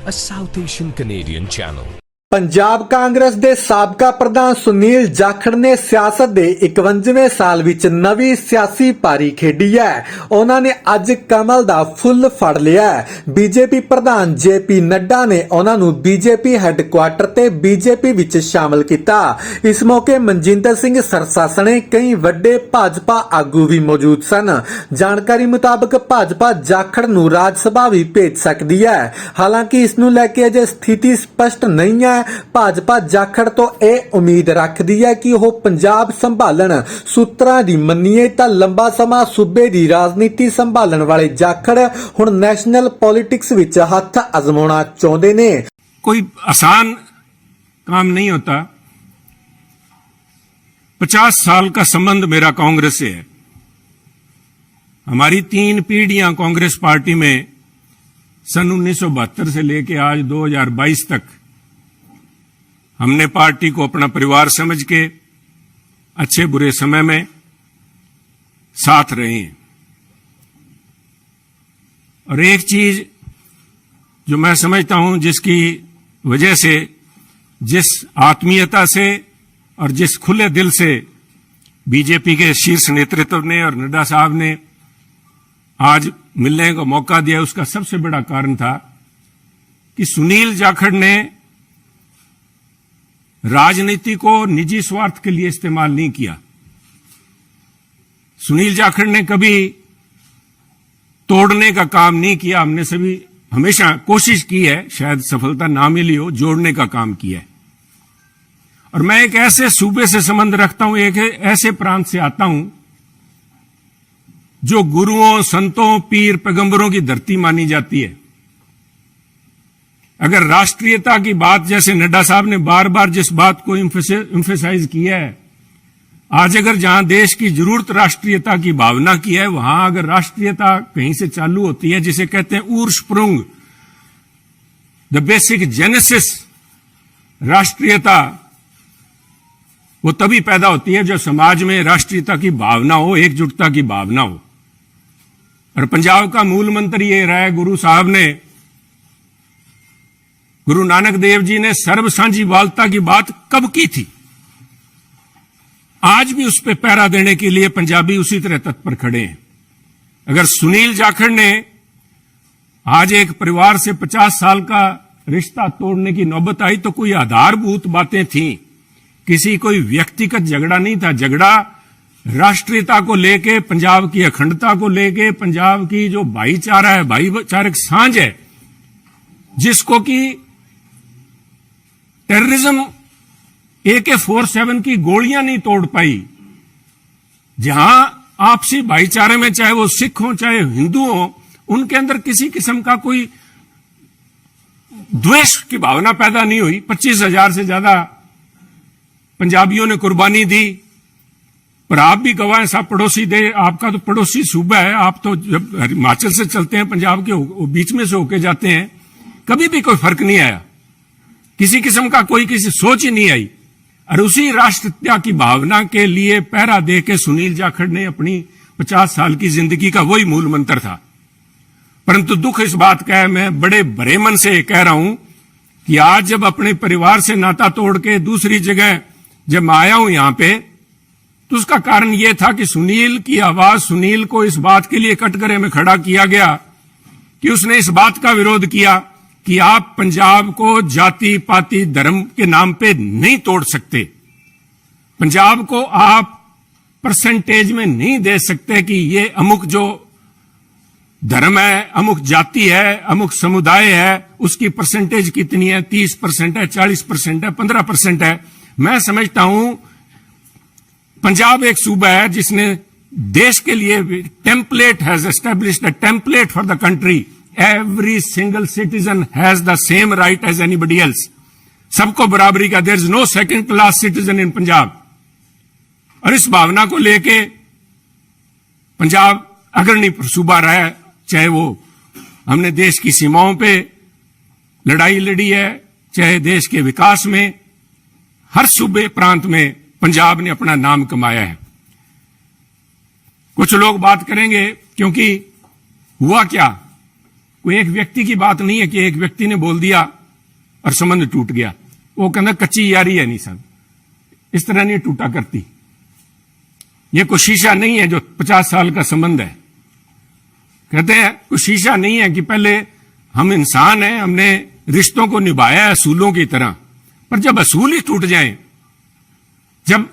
a South Asian Canadian channel. Punjab Congress ਦੇ ਸਾਬਕਾ ਪ੍ਰਧਾਨ ਸੁਨੀਲ ਜਾਖੜ ਨੇ ਸਿਆਸਤ ਦੇ 51ਵੇਂ ਸਾਲ ਵਿੱਚ ਨਵੀਂ ਸਿਆਸੀ ਪਾਰੀ ਖੇਡੀ ਹੈ। ਉਹਨਾਂ ਨੇ ਅੱਜ ਕਮਲ ਦਾ ਫੁੱਲ ਫੜ ਲਿਆ ਹੈ। ਬੀਜੇਪੀ ਪ੍ਰਧਾਨ ਜੇਪੀ ਨੱਡਾ ਨੇ ਉਹਨਾਂ ਨੂੰ ਬੀਜੇਪੀ ਹੈੱਡਕੁਆਰਟਰ ਤੇ ਬੀਜੇਪੀ ਵਿੱਚ ਸ਼ਾਮਲ ਕੀਤਾ। ਇਸ ਮੌਕੇ ਮਨਜਿੰਦਰ ਸਿੰਘ ਸਰਸਾ ਸਣੇ ਕਈ ਵੱਡੇ ਭਾਜਪਾ ਆਗੂ ਵੀ ਮੌਜੂਦ ਸਨ। ਜਾਣਕਾਰੀ ਮੁਤਾਬਕ ਭਾਜਪਾ ਜਾਖੜ ਨੂੰ ਰਾਜ ਸਭਾ ਵੀ ਭੇਜ ਸਕਦੀ ਹੈ। ਹਾਲਾਂਕਿ ਇਸ ਨੂੰ ਲੈ ਕੇ ਅਜੇ ਸਥਿਤੀ ਸਪਸ਼ਟ ਨਹੀਂ ਹੈ। ਭਾਜਪਾ ਜਾਖੜ ਤੋਂ ਇਹ ਉਮੀਦ ਰੱਖਦੀ ਹੈ ਕਿ ਉਹ ਪੰਜਾਬ ਸੰਭਾਲਣ। ਸੂਤਰਾਂ ਦੀ ਮੰਨੀਏ ਤਾਂ ਲੰਬਾ ਸਮਾਂ ਸੂਬੇ ਦੀ ਰਾਜਨੀਤੀ ਸੰਭਾਲਣ ਵਾਲੇ ਜਾਖੜ ਹੁਣ ਨੈਸ਼ਨਲ ਪੋਲਿਟਿਕਸ ਵਿੱਚ ਹੱਥ ਅਜ਼ਮਾਉਣਾ ਚਾਹੁੰਦੇ ਨੇ। कोई आसान काम नहीं होता। 50 साल का संबंध मेरा कांग्रेस से है। हमारी 3 पीढ़ियां कांग्रेस पार्टी में सन 1972 से लेकर आज 2022 तक हमने पार्टी को अपना परिवार समझ के अच्छे बुरे समय में साथ रहे हैं। और एक चीज जो मैं समझता हूं, जिसकी वजह से, जिस आत्मीयता से और जिस खुले दिल से बीजेपी के शीर्ष नेतृत्व ने और नड्डा साहब ने आज मिलने का मौका दिया, उसका सबसे बड़ा कारण था कि सुनील जाखड़ ने राजनीति को निजी स्वार्थ के लिए इस्तेमाल नहीं किया। सुनील जाखड़ ने कभी तोड़ने का काम नहीं किया। हमने सभी हमेशा कोशिश की है, शायद सफलता ना मिली हो, जोड़ने का काम किया है। और मैं एक ऐसे सूबे से संबंध रखता हूं, एक ऐसे प्रांत से आता हूं जो गुरुओं, संतों, पीर, पैगंबरों की धरती मानी जाती है। अगर राष्ट्रीयता की बात, जैसे नड्डा साहब ने बार बार जिस बात को एम्फेसाइज किया है, आज अगर जहां देश की जरूरत राष्ट्रीयता की भावना की है, वहां अगर राष्ट्रीयता कहीं से चालू होती है, जिसे कहते हैं उर्स्प्रुंग, द बेसिक जेनेसिस, राष्ट्रीयता वो तभी पैदा होती है जब समाज में राष्ट्रीयता की भावना हो, एकजुटता की भावना हो। और पंजाब का मूल मंत्र ये रहा है, गुरु नानक देव जी ने सर्व साझीवालता की बात कब की थी? आज भी उस पर पहरा देने के लिए पंजाबी उसी तरह तत्पर खड़े हैं। अगर सुनील जाखड़ ने आज एक परिवार से 50 साल का रिश्ता तोड़ने की नौबत आई तो कोई आधारभूत बातें थीं। किसी कोई व्यक्तिगत झगड़ा नहीं था। झगड़ा राष्ट्रीयता को लेके, पंजाब की अखंडता को लेके, पंजाब की जो भाईचारा है, भाईचारक सांझ है, जिसको कि टेररिज्म AK-47 की गोलियां नहीं तोड़ पाई। जहां आपसी भाईचारे में, चाहे वो सिख हो चाहे हिंदू हो, उनके अंदर किसी किस्म का कोई द्वेष की भावना पैदा नहीं हुई। 25,000 से ज्यादा पंजाबियों ने कुर्बानी दी। पर आप भी गवाह हैं, साहब पड़ोसी दे, आपका तो पड़ोसी सूबा है। आप तो जब हिमाचल से चलते हैं, पंजाब के बीच में से होके जाते हैं, कभी भी कोई फर्क नहीं आया। किसी किस्म का कोई किसी सोच ही नहीं आई। और उसी राष्ट्रीयता की भावना के लिए पहरा दे के सुनील जाखड़ ने अपनी 50 साल की जिंदगी का वही मूल मंत्र था। परंतु दुख इस बात का है, मैं बड़े भरे मन से कह रहा हूं कि आज जब अपने परिवार से नाता तोड़ के दूसरी जगह जब मैं आया हूं यहां पे, तो उसका कारण यह था कि सुनील की आवाज, सुनील को इस बात के लिए कटघरे में खड़ा किया गया कि उसने इस बात का विरोध किया कि आप पंजाब को जाति पाति धर्म के नाम पे नहीं तोड़ सकते। पंजाब को आप परसेंटेज में नहीं दे सकते कि ये अमुक जो धर्म है, अमुक जाति है, अमुक समुदाय है, उसकी परसेंटेज कितनी है, 30% है, 40% है, 15% है। मैं समझता हूं पंजाब एक सूबा है जिसने देश के लिए template has established a template for the country. Every single citizen has the same right as anybody else. सबको बराबरी का, there is no second class citizen in Punjab. और इस भावना को लेके पंजाब अग्रणी सूबा रहा है, चाहे वो हमने देश की सीमाओं पे लड़ाई लड़ी है, चाहे देश के विकास में, हर सूबे प्रांत में पंजाब ने अपना नाम कमाया है। कुछ लोग बात करेंगे क्योंकि हुआ क्या, कोई एक व्यक्ति की बात नहीं है कि एक व्यक्ति ने बोल दिया और संबंध टूट गया। वो कहना कच्ची यारी है नहीं साहब, इस तरह नहीं टूटा करती। ये कोई शीशा नहीं है जो 50 साल का संबंध है। कहते हैं कोई शीशा नहीं है कि पहले हम इंसान हैं, हमने रिश्तों को निभाया है असूलों की तरह, पर जब असूल ही टूट जाएं, जब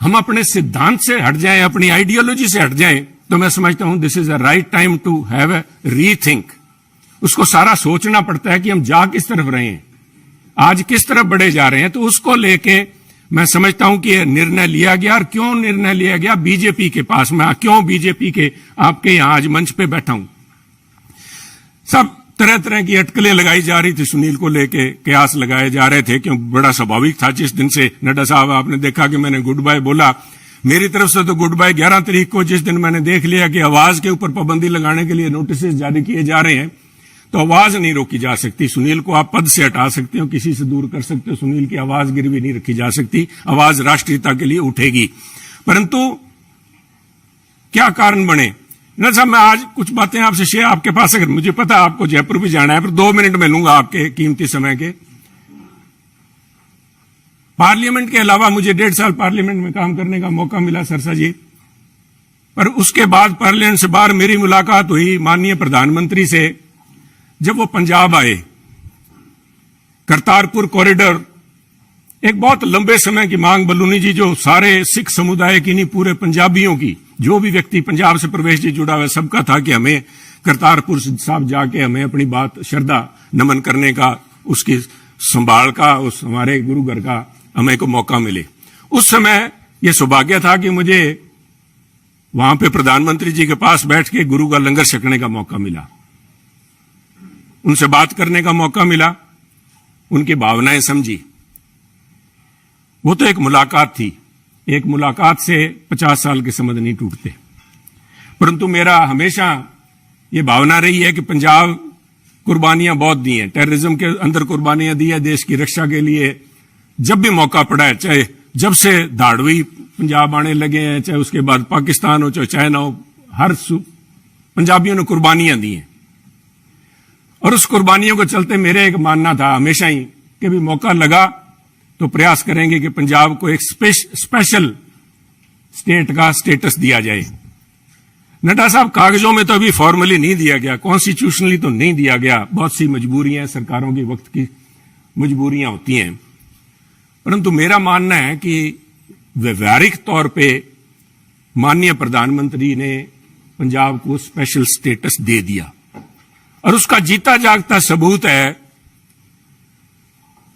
हम अपने सिद्धांत से हट जाएं, अपनी आइडियोलॉजी से हट जाएं, तो मैं समझता हूं this is a right time to have a rethink. उसको सारा सोचना पड़ता है कि हम जा किस तरफ रहे हैं, आज किस तरफ बढ़े जा रहे हैं। तो उसको लेके मैं समझता हूं कि यह निर्णय लिया गया। और क्यों निर्णय लिया गया? बीजेपी के पास मैं क्यों बीजेपी के आपके यहां आज मंच पे बैठा हूं। सब तरह तरह की अटकलें लगाई जा रही थी सुनील को लेके, कयास लगाए जा रहे थे, क्यों बड़ा स्वाभाविक था। जिस दिन से नड्डा साहब आपने देखा कि मैंने गुड बाय बोला, मेरी तरफ से तो गुड बाय 11 तारीख को, जिस दिन मैंने देख लिया कि आवाज के ऊपर पाबंदी लगाने के लिए नोटिस जारी किए जा रहे हैं, तो आवाज नहीं रोकी जा सकती। सुनील को आप पद से हटा सकते हो, किसी से दूर कर सकते हो, सुनील की आवाज गिरवी नहीं रखी जा सकती। आवाज राष्ट्रीयता के लिए उठेगी। परंतु क्या कारण बने ना साहब, मैं आज कुछ बातें आपसे शेयर, आपके पास अगर मुझे पता है आपको जयपुर भी जाना है, पर 2 मिनट में लूंगा आपके कीमती समय के। पार्लियामेंट के अलावा मुझे 1.5 साल पार्लियामेंट में काम करने का मौका मिला सरसा जी, पर उसके बाद पार्लियामेंट से बाहर मेरी मुलाकात हुई माननीय प्रधानमंत्री से जब वो पंजाब आए। करतारपुर कॉरिडोर एक बहुत लंबे समय की मांग, बलूनी जी, जो सारे सिख समुदाय की नहीं पूरे पंजाबियों की, जो भी व्यक्ति पंजाब से प्रवेश जी जुड़ा हुआ सबका था कि हमें करतारपुर साहब जाके हमें अपनी बात श्रद्धा नमन करने का, उसकी संभाल का, उस हमारे गुरु घर का हमें को मौका मिले। उस समय यह सौभाग्य था कि मुझे वहां पे प्रधानमंत्री जी के पास बैठ के गुरु का लंगर छकने का मौका मिला, उनसे बात करने का मौका मिला, उनकी भावनाएं समझी। वो तो एक मुलाकात थी, एक मुलाकात से 50 साल के संबंध नहीं टूटते। परंतु मेरा हमेशा ये भावना रही है कि पंजाब कुर्बानियां बहुत दी हैं, टेररिज्म के अंदर कुर्बानियां दी है देश की रक्षा के लिए। जब भी मौका पड़ा है, चाहे जब से धाड़वी पंजाब आने लगे हैं, चाहे उसके बाद पाकिस्तान हो, चाहे चाइना हो, हर पंजाबियों ने कुर्बानियां दी हैं। और उस कुर्बानियों को चलते मेरे एक मानना था हमेशा ही कि भी मौका लगा तो प्रयास करेंगे कि पंजाब को एक स्पेशल स्टेट का स्टेटस दिया जाए। नड्डा साहब, कागजों में तो अभी फॉर्मली नहीं दिया गया, कॉन्स्टिट्यूशनली तो नहीं दिया गया, बहुत सी मजबूरियां, सरकारों की वक्त की मजबूरियां होती हैं। परंतु मेरा मानना है कि व्यवहारिक तौर पे माननीय प्रधानमंत्री ने पंजाब को स्पेशल स्टेटस दे दिया। और उसका जीता जागता सबूत है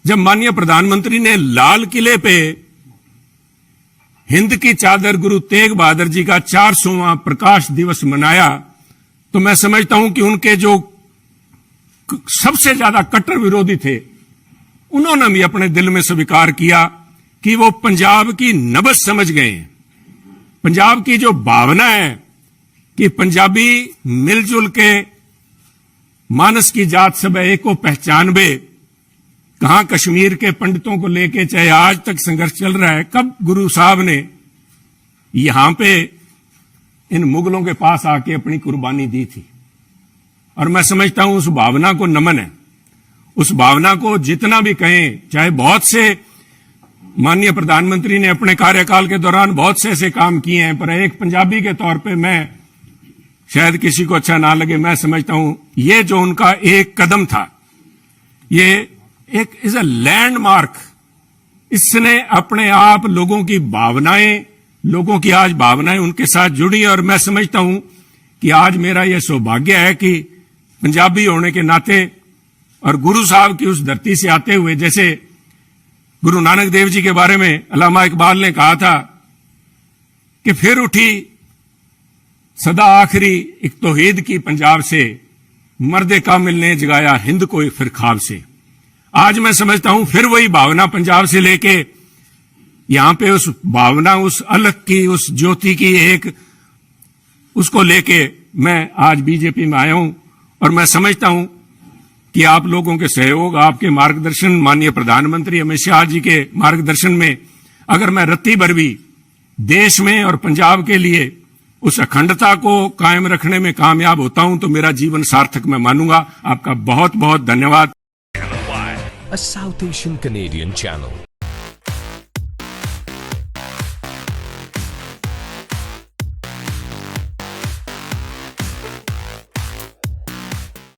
जब माननीय प्रधानमंत्री ने लाल किले पे हिंद की चादर गुरु तेग बहादुर जी का 400वां प्रकाश दिवस मनाया, तो मैं समझता हूं कि उनके जो सबसे ज्यादा कट्टर विरोधी थे, उन्होंने भी अपने दिल में स्वीकार किया कि वो पंजाब की नब्ज समझ गए हैं। पंजाब की जो भावना है कि पंजाबी मिलजुल के मानस की जात सब एक को पहचानबे, कहां कश्मीर के पंडितों को लेके चाहे आज तक संघर्ष चल रहा है, कब गुरु साहब ने यहां पे इन मुगलों के पास आके अपनी कुर्बानी दी थी। और मैं समझता हूं उस भावना को नमन है, उस भावना को जितना भी कहें, चाहे बहुत से माननीय प्रधानमंत्री ने अपने कार्यकाल के दौरान बहुत से ऐसे काम किए हैं, पर एक पंजाबी के तौर पे मैं, शायद किसी को अच्छा ना लगे, मैं समझता हूं ये जो उनका एक कदम था, ये एक इज अ लैंडमार्क। इसने अपने आप लोगों की भावनाएं, लोगों की आज भावनाएं उनके साथ जुड़ी। और मैं समझता हूं कि आज मेरा यह सौभाग्य है कि पंजाबी होने के नाते और गुरु साहब की उस धरती से आते हुए, जैसे गुरु नानक देव जी के बारे में अल्लामा इकबाल ने कहा था कि फिर उठी सदा आखिरी एक तौहीद की पंजाब से, मर्दे कामिल ने जगाया हिंद को फिर ख्वाब से। आज मैं समझता हूं फिर वही भावना पंजाब से लेके यहां पे उस भावना, उस अलग की, उस ज्योति की एक, उसको लेके मैं आज बीजेपी में आया हूं। और मैं समझता हूं कि आप लोगों के सहयोग, आपके मार्गदर्शन, माननीय प्रधानमंत्री अमित शाह जी के मार्गदर्शन में अगर मैं रत्ती भर भी देश में और पंजाब के लिए उस अखंडता को कायम रखने में कामयाब होता हूं तो मेरा जीवन सार्थक मैं मानूंगा। आपका बहुत बहुत धन्यवाद। A South Asian Canadian channel.